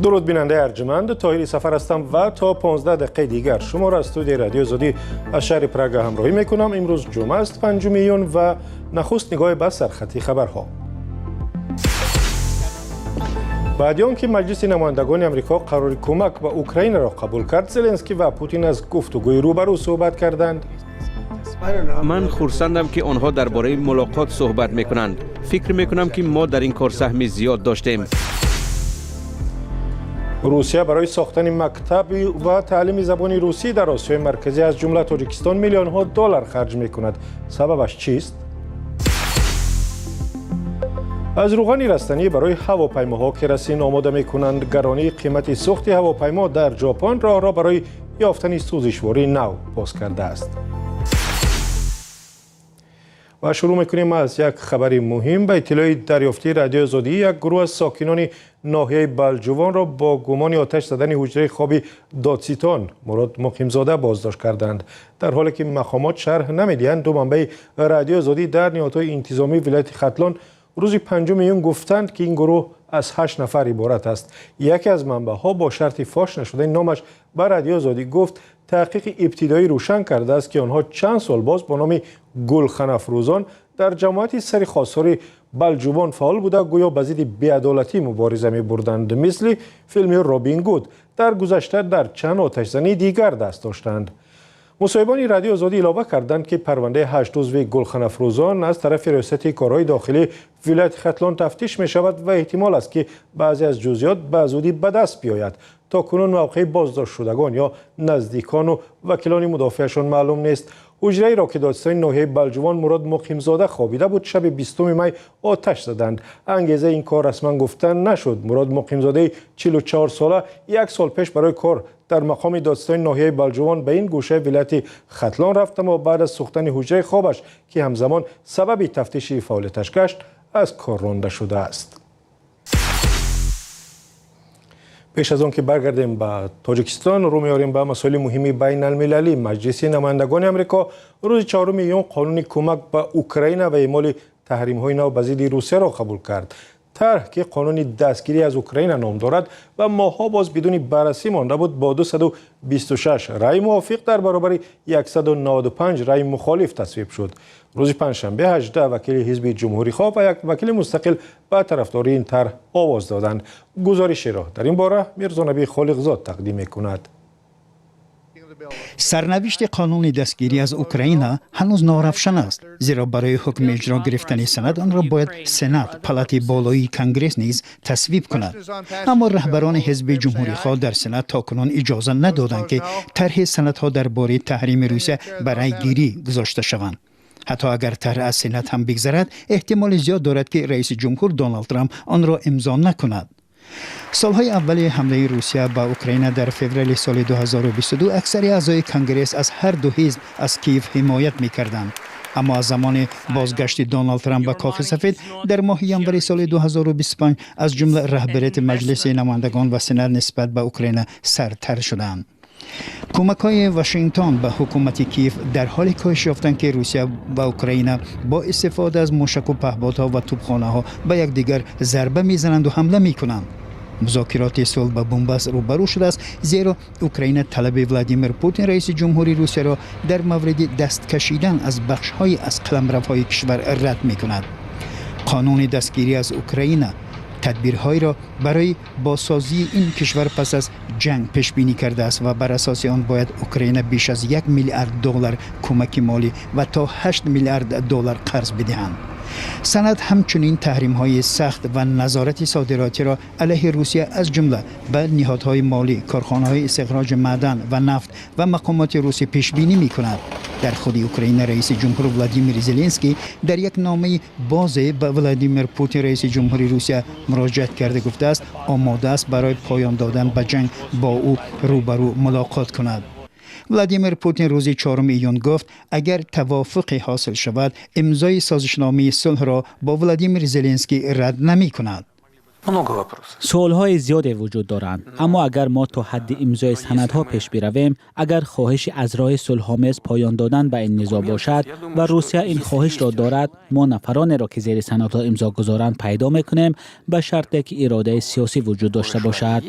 درود بیننده ارجمند، طاهری سفر هستم و تا 15 دقیقه دیگر شما را از استودیوی رادیو آزادی از شهر پراگ همراهی میکنم. امروز جمعه است 5 میون و نخست نگاه به سرخطی خبرها. بعد از آنکه مجلس نمایندگان آمریکا قرار کمک به اوکراین را قبول کرد، زلنسکی و پوتین از گفتگوی روبرو صحبت کردند. من خرسندم که آنها درباره ملاقات صحبت میکنند. فکر میکنم که ما در این کار سهم زیاد داشتیم. روسیه برای ساختن مکتب و تعلیم زبان روسی در آسیای مرکزی از جمله تاجیکستان میلیون ها دلار خرج میکند. سببش چیست؟ از روغن رستنی برای هواپیماها که رسین آماده میکنند، گرانی قیمت سوخت هواپیما در ژاپن را برای یافتن سوزشواری نو باز کرده است. و شروع میکنیم از یک خبری مهم. به اطلاع دریافتی رادیو آزادی، یک گروه از ساکنان ناحیه بلجوان را با گمان آتش زدن حجره خوابی دادستان مراد مقیمزاده بازداشت کردند، در حالی که مقامات شرح نمیدهند. دو منبع رادیو آزادی در نهادهای انتظامی ولایت ختلان روز 5 میون گفتند که این گروه از 8 نفر عبارت است. یکی از منبع‌ها با شرط فاش نشده نامش به رادیو آزادی گفت تحقیق ابتدایی روشن کرده است که آنها چند سال باز با نام گلخن افروزان در جماعت سری خواستار بلجوان فعال بوده، گویا به ضد بی‌عدالتی مبارزه می‌بردند. مثل فیلم رابین گود در گذشته در چند آتش‌زنی دیگر دست داشتند. مصاحبان رادیو آزادی علاوه کردند که پرونده 8 عضو گلخن افروزان از طرف ریاست کارهای داخلی ولایت ختلان تفتیش می شود و احتمال است که بعضی از جزئیات به زودی به دست بیاید. تا کنون موقع بازداشت شدگان یا نزدیکان و وکیلان مدافعشان معلوم نیست. حجره را که دادستان ناحیه بلجوان مراد مقیمزاده خوابیده بود شب 20 می آتش زدند. انگیزه این کار رسما گفتن نشد. مراد مقیمزاده 44 ساله یک سال پیش برای کار در مقام دادستان ناحیه بلجوان به این گوشه ولایت ختلان رفت، اما بعد از سوختن حجره خوابش که همزمان سبب تفتیش فعالیتش گشت از کار رانده شده است. پیش از آن که برگردیم به تاجیکستان، رو میاریم به مسائل مهمی بین المللی. مجلس نمایندگان آمریکا روز 4 میون قانون کمک به اوکراین و اعمال تحریم‌های نو به ضد روسیه را قبول کرد. طرح که قانون دستگیری از اوکراین نام دارد و ماها باز بدون بررسی مانده بود، با 226 رای موافق در برابر 195 رای مخالف تصویب شد. روز پنجشنبه 18 وکیل حزب جمهوری خواه و یک وکیل مستقل به طرفداری این طرح آواز دادند. گزارشی را در این باره میرزا نبی خالقزاد تقدیم می‌کند. سرنوشت قانون دستگیری از اوکراین هنوز نارفشن است، زیرا برای حکم اجرا گرفتن سند آن را باید سنات، پالات بالایی کنگره نیز تصویب کند. اما رهبران حزب جمهوری خواه در سنات تاکنون اجازه ندادند که طرح سندها درباره تحریم روسیه برای گیری گذاشته شوند. حتی اگر طرح از سنات هم بگذرد، احتمال زیاد دارد که رئیس جمهور دونالد ترامپ آن را امضا نکند. سالهای اول حمله روسیه به اوکراین در فوریه سال 2022 اکثر اعضای کنگره از هر دو حزب از کیف حمایت می‌کردند. اما از زمان بازگشت دونالد ترامپ به کاخ سفید در ماه ژانویه سال 2025 از جمله رهبریت مجلس نمایندگان و سنا نسبت به اوکراین سرتر شدند. کمک‌های واشنگتن به حکومت کیف در حالی کاهش یافتند که روسیه و اوکراین با استفاده از موشک و پهپادها و توپخانه‌ها به یکدیگر ضربه می‌زنند و حمله می‌کنند. مذاکرات صلح به بنبست روبرو شده است، زیرا اوکراین طلب ولادیمیر پوتین رئیس جمهوری روسیه را در مورد دست کشیدن از بخش‌های از قلمروهای کشور رد می‌کند. قانون دستگیری از اوکراین تدبیرهایی را برای بازسازی این کشور پس از جنگ پیش بینی کرده است و بر اساس آن باید اوکراین بیش از 1 میلیارد دلار کمک مالی و تا 8 میلیارد دلار قرض بدهند. سند همچنین تحریم‌های سخت و نظارت صادراتی را علیه روسیه از جمله به نهادهای مالی، کارخانه‌های استخراج معدن و نفت و مقامات روسی پیش بینی می‌کند. در خود اوکراین رئیس جمهور ولادیمیر زلنسکی در یک نامه واضح به ولادیمیر پوتین رئیس جمهوری روسیه مراجعه کرده گفته است آماده است برای پایان دادن به جنگ با او روبرو ملاقات کند. ولادیمیر پوتین روز 4 ایون گفت اگر توافقی حاصل شود امضای سازشنامه صلح را با ولادیمیر زلنسکی رد نمی کند. سوالهای زیادی وجود دارند، اما اگر ما تا حد امضای سندها پیش برویم، اگر خواهش از راه صلح‌آمیز پایان دادن به این نزاع باشد و روسیه این خواهش را دارد، ما نفرانی را که زیر سندها امضا گذارند پیدا میکنیم، به شرطی که اراده سیاسی وجود داشته باشد.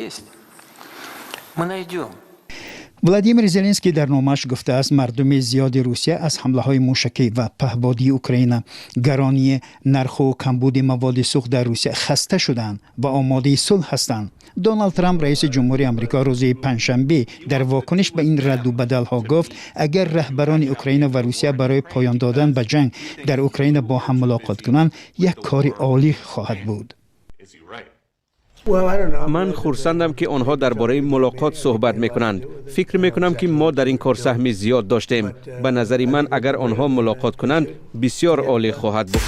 ولادیمیر زلنسکی در نامش گفته است مردم زیاد روسیه از حمله های موشکی و پهپادی اوکراین، گرانی نرخ و کمبود مواد سوخت در روسیه خسته شدند و آماده صلح هستند. دونالد ترامپ رئیس جمهوری آمریکا روز پنجشنبه در واکنش به این رد و بدل ها گفت اگر رهبران اوکراین و روسیه برای پایان دادن به جنگ در اوکراین با هم ملاقات کنند، یک کار عالی خواهد بود. من خرسندم که آنها درباره ملاقات صحبت میکنند. فکر میکنم که ما در این کار سهمی زیاد داشتیم. به نظر من اگر آنها ملاقات کنند بسیار عالی خواهد بود.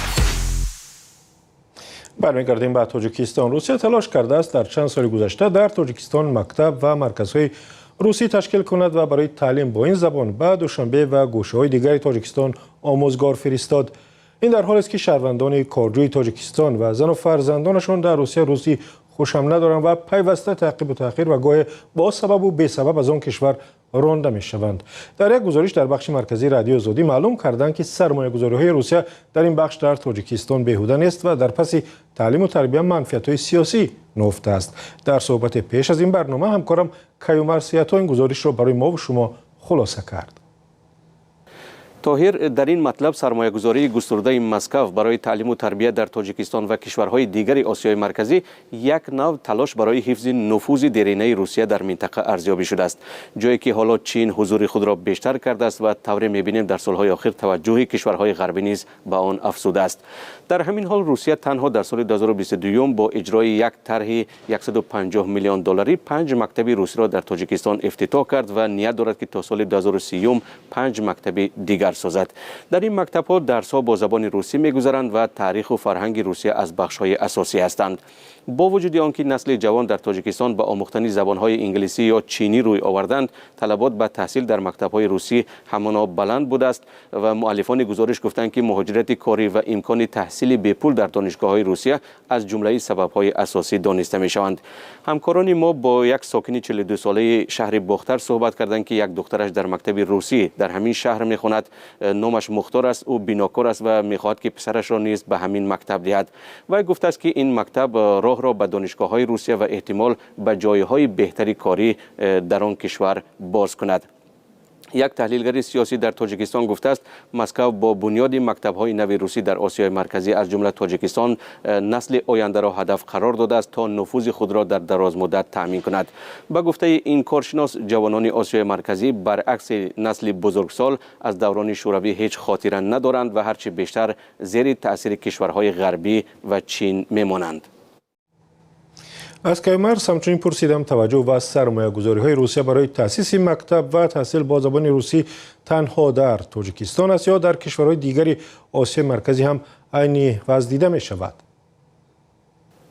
برمیگردیم به تاجیکستان. روسیه تلاش کرده است در چند سال گذشته در تاجیکستان مکتب و مرکزهای روسی تشکیل کند و برای تعلیم با این زبان به دوشنبه و گوشه‌های دیگر تاجیکستان آموزگار فرستاد. این در حالی است که شهروندان کارجوی تاجیکستان و زن و فرزندانشان در روسی خوشم ندارند و پیوسته تعقیب و تأخیر و گاه با سبب و بی سبب از آن کشور رانده می شوند. در یک گزارش در بخش مرکزی رادیو آزادی معلوم کردند که سرمایه‌گذاری‌های روسیه در این بخش در تاجیکستان بیهوده نیست و در پس تعلیم و تربیت منفعت‌های سیاسی نهفته است. در صحبت پیش از این برنامه همکارم کیومر سیاتا این گزارش را برای ما و شما خلاصه کرد. طاهر، در این مطلب سرمایه‌گذاری گسترده مسکو برای تعلیم و تربیت در تاجیکستان و کشورهای دیگر آسیای مرکزی یک نوع تلاش برای حفظ نفوذ دیرینه روسیه در منطقه ارزیابی شده است، جایی که حالا چین حضور خود را بیشتر کرده است و طوری می‌بینیم در سالهای اخیر توجه کشورهای غربی نیز به آن افزوده است. در همین حال روسیه تنها در سال 2022 با اجرای یک طرح 150 میلیون دلاری 5 مکتب روسی را در تاجیکستان افتتاح کرد و نیت دارد که تا سال 2030 5 مکتب دیگر سازد. در این مکتب‌ها درس‌ها با زبان روسی می‌گذرند و تاریخ و فرهنگ روسیه از بخش‌های اساسی هستند. با وجود آنکه نسل جوان در تاجیکستان به آموختن زبان‌های انگلیسی یا چینی روی آوردند، طلبات به تحصیل در مکتب‌های روسی همانا بلند بوده است و مؤلفان گزارش گفتند که مهاجرت کاری و امکان تحصیل بی پول در دانشگاه‌های روسیه از جمله سبب‌های اساسی دانسته می‌شوند. همکاران ما با یک ساکن 42 ساله شهر باختر صحبت کردند که یک دخترش در مکتب روسی در همین شهر می‌خواند. نامش مختار است، او بیناکار است و می‌خواهد که پسرش را نیز به همین مکتب دهد. و گفته است که این مکتب راه را به دانشگاه‌های روسیه و احتمال به جایهای بهتری کاری در آن کشور باز کند. یک تحلیلگر سیاسی در تاجیکستان گفته است مسکو با بنیاد مکتب‌های نو روسی در آسیای مرکزی از جمله تاجیکستان نسل آینده را هدف قرار داده است تا نفوذ خود را در دراز مدت تأمین کند. با گفته این کارشناس، جوانان آسیای مرکزی برعکس نسل بزرگسال از دوران شوروی هیچ خاطره ندارند و هرچه بیشتر زیر تأثیر کشورهای غربی و چین میمانند. از کیومر همچنین پرسیدم توجه و سرمایه‌گذاری‌های روسیه برای تأسیس مکتب و تحصیل با زبان روسی تنها در تاجیکستان است یا در کشورهای دیگری آسیای مرکزی هم عینی وضع دیده می شود؟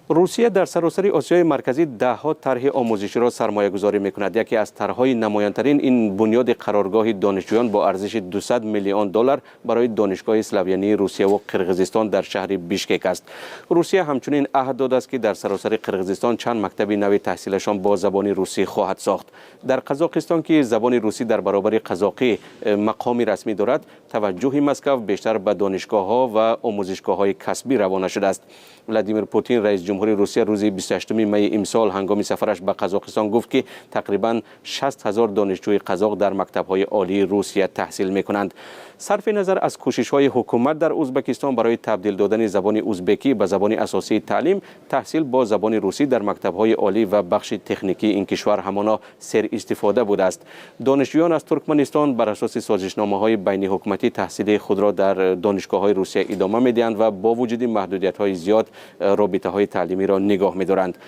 روسیه در سراسر آسیای مرکزی ده‌ها طرح آموزشی را سرمایه‌گذاری می‌کند. یکی از طرح‌های نمایان‌ترین این بنیاد قرارگاه دانشجویان با ارزش 200 میلیون دلار برای دانشگاه اسلاویانی روسیه و قرقیزستان در شهر بیشکک است. روسیه همچنین عهد داده است که در سراسر قرقیزستان چند مکتب نوی تحصیلشان با زبان روسی خواهد ساخت. در قزاقستان که زبان روسی در برابر قزاقی مقامی رسمی دارد، توجه مسکو بیشتر به دانشگاه‌ها و آموزشگاه‌های کسبی روانه شده است. ولادیمیر پوتین رئیس جمهوری روسیه روز 28 می امسال هنگام سفرش به قزاقستان گفت که تقریباً 60,000 دانشجوی قزاق در مکتب‌های عالی روسیه تحصیل می‌کنند. صرف نظر از کوشش‌های حکومت در ازبکستان برای تبدیل دادن زبان ازبکی به زبان اساسی تعلیم، تحصیل با زبان روسی در مکتب‌های عالی و بخش تکنیکی این کشور همانا سر استفاده بوده است. دانشجویان از ترکمنستان بر اساس سازشنامه‌های بین حکومتی تحصیل خود را در دانشگاه‌های روسیه ادامه می‌دهند و با وجود محدودیت‌های زیاد رابطه‌های تعلیمی را نگاه می‌دارند.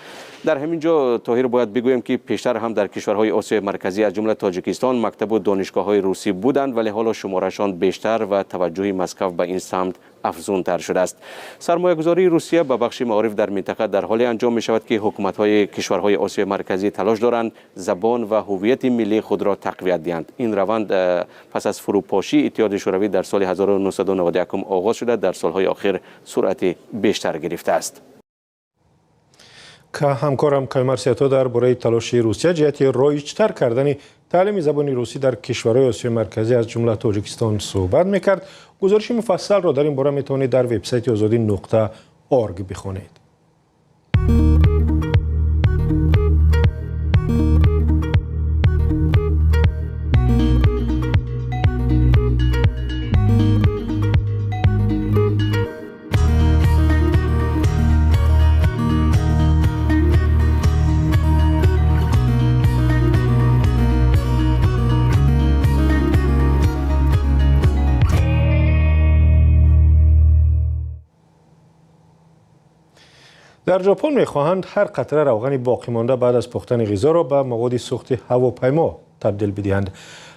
در همین جا طاهر باید بگویم که پیشتر هم در کشورهای آسیای مرکزی از جمله تاجیکستان مکتب و دانشگاه‌های روسی بودند، ولی حالا شمارشان بیشتر و توجه مسکو به این سمت افزونتر شده است. سرمایه‌گذاری روسیه به بخش معارف در منطقه در حال انجام می شود که حکومت‌های کشورهای آسیای مرکزی تلاش دارند زبان و هویت ملی خود را تقویت دهند. این روند پس از فروپاشی اتحاد شوروی در سال 1991 آغاز شده، در سالهای اخیر سرعت بیشتر گرفته است. که همکارم کایمر سیاتا درباره تلاش روسیه جهت رایج‌تر کردن تعلیم زبان روسی در کشورهای آسیای مرکزی از جمله تاجیکستان صحبت میکرد. گزارش مفصل را در این باره میتونید در وبسایت azadi.org بخوانید. در ژاپن می‌خواهند هر قطره روغن باقی مانده بعد از پختن غذا را به مواد سوخت هواپیما تبدیل بدهند.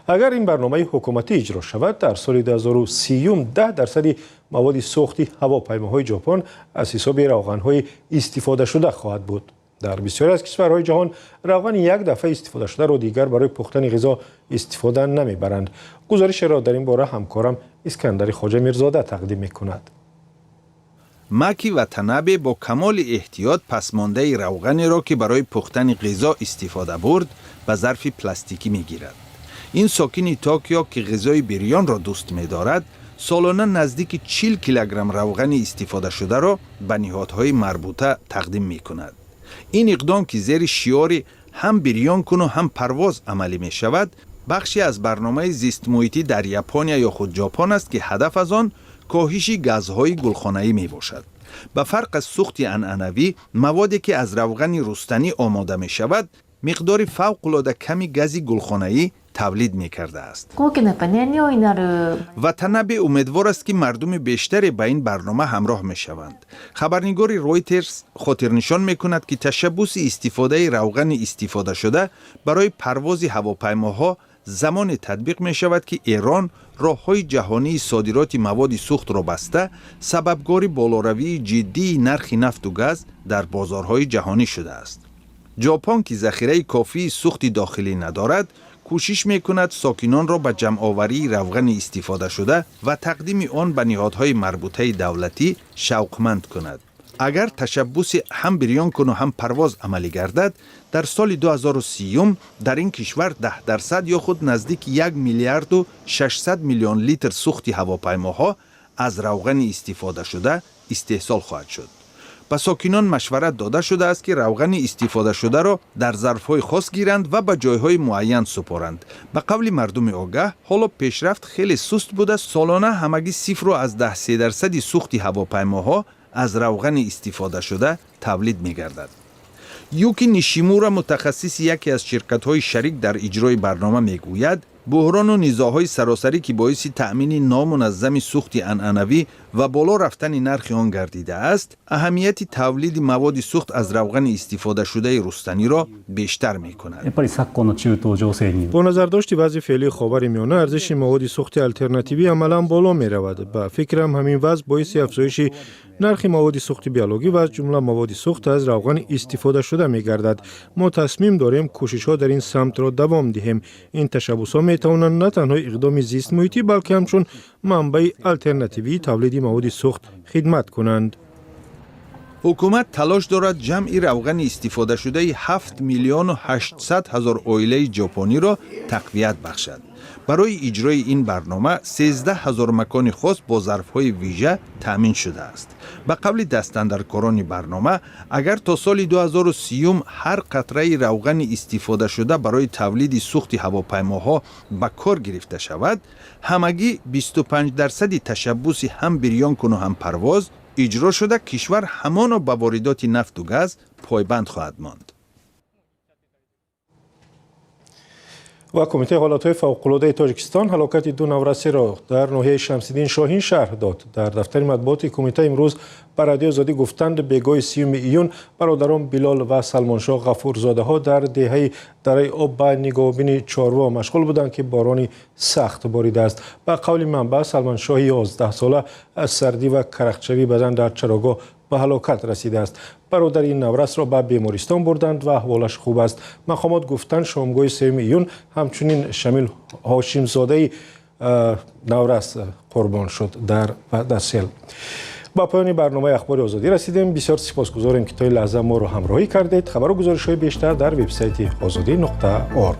اگر این برنامه حکومتی اجرا شود، در سال 2030 10% مواد سوخت هواپیماهای ژاپن از حساب روغن‌های استفاده شده خواهد بود. در بسیاری از کشورهای جهان روغن یک دفعه استفاده شده را دیگر برای پختن غذا استفاده نمی‌برند. گزارش را در این باره همکارم اسکندر خواجه میرزاده تقدیم می‌کند. ماکی واتانابه با کمال احتیاط پسمانده روغنی را که برای پختن غذا استفاده برد به ظرف پلاستیکی میگیرد. این ساکن توکیو که غذای بریان را دوست می‌دارد، سالانه نزدیک 40 کیلوگرم روغن استفاده شده را به نهادهای مربوطه تقدیم می‌کند. این اقدام که زیر شعار هم بریان کن و هم پرواز عملی می‌شود، بخشی از برنامه زیست محیطی در ژاپن یا خود ژاپن است که هدف از آن کاهش گازهای گلخانه‌ای می باشد. به فرق از سوخت عنعنوی، موادی که از روغن رستنی آماده می شود، مقدار فوق‌العاده کمی گاز گلخانه‌ای تولید می کرده است. واتانابه امیدوار است که مردم بیشتری به این برنامه همراه می شوند. خبرنگار رویترز خاطرنشان می کند که تشبوس استفاده روغن استفاده شده برای پرواز هواپیماها زمان تطبیق می شود که ایران راه‌های جهانی صادرات مواد سوخت را بسته، سببگار بالاروی جدی نرخ نفت و گاز در بازارهای جهانی شده است. ژاپن که ذخیره کافی سوخت داخلی ندارد، کوشش می‌کند ساکنان را به جمع‌آوری روغن استفاده شده و تقدیم آن به نهادهای مربوطه دولتی شوقمند کند. اگر تشبوس هم بریان کن و هم پرواز عملی گردد، در سال 2030 در این کشور 10% یا خود نزدیک 1 میلیارد و 600 میلیون لیتر سوخت هواپیماها از روغن استفاده شده استحصال خواهد شد. به ساکنان مشورت داده شده است که روغن استفاده شده را در ظرف‌های خاص گیرند و به جایهای معین سپارند. به قول مردم آگاه، حالا پیشرفت خیلی سست بوده. سالانه همگی 0.3% سوخت هواپیماها از روغن استفاده شده تولید می‌گردد. یوکی نیشیمورا متخصص یکی از شرکت‌های شریک در اجرای برنامه میگوید بحران و نزاع‌های سراسری که باعث تأمین نامنظم سوخت عنعنوی و بالا رفتن نرخ آن گردیده است، اهمیت تولید مواد سوخت از روغن استفاده شده رستنی را بیشتر می‌کند. با نظرداشت وضع فعلی خاورمیانه، ارزش مواد سوخت آلترناتیوی عملاً بالا می‌رود. به فکرم همین وضع باعث افزایش نرخ مواد سوخت بیولوژی و از جمله مواد سوخت از روغن استفاده شده می‌گردد. ما تصمیم داریم کوشش‌ها در این سمت را دوام دهیم. این تشبس‌ها می‌توانند نه تنها اقدام زیست محیطی بلکه همچون منبع آلترناتیوی تولید مواد سوخت خدمت کنند. حکومت تلاش دارد جمع روغن استفاده شده 7 میلیون و 800 هزار عائله ژاپنی را تقویت بخشد. برای اجرای این برنامه 13,000 مکان خاص با ظرف‌های ویژه تامین شده است. به قول دستاندرکاران برنامه، اگر تا سال 2030 هر قطره روغن استفاده شده برای تولید سوخت هواپیماها به کار گرفته شود، همگی 25% تشبوس هم بریان کن و هم پرواز اجرا شده کشور همانا به واردات نفت و گاز پایبند خواهد ماند. و کمیته حالاتهای فوق‌العاده تاجیکستان هلاکت 2 نورسی را در ناحیه شمس‌الدین شاهین شرح داد. در دفتر مطبوعات کمیته امروز به رادیو آزادی گفتند بیگاه 30 ایون برادران بلال و سلمانشاه غفورزاده ها در دهه دره آب به نگاهبین چاروا مشغول بودند که بارانی سخت باریده است. به قول منبع سلمانشاه 11 ساله از سردی و کرخچوی بدن در چراگاه به هلاکت رسیده است. برادر این نورس را به بیمارستان بردند و احوالش خوب است. مقامات گفتند شامگاه 3 ایون همچنین شمیل هاشم زاده نورس قربان شد در سیل. با پایان برنامه اخبار آزادی رسیدیم. بسیار سپاسگزاریم که تا این لحظه ما رو همراهی کردید. خبر و گزارش‌های بیشتر در وبسایت azadi.org.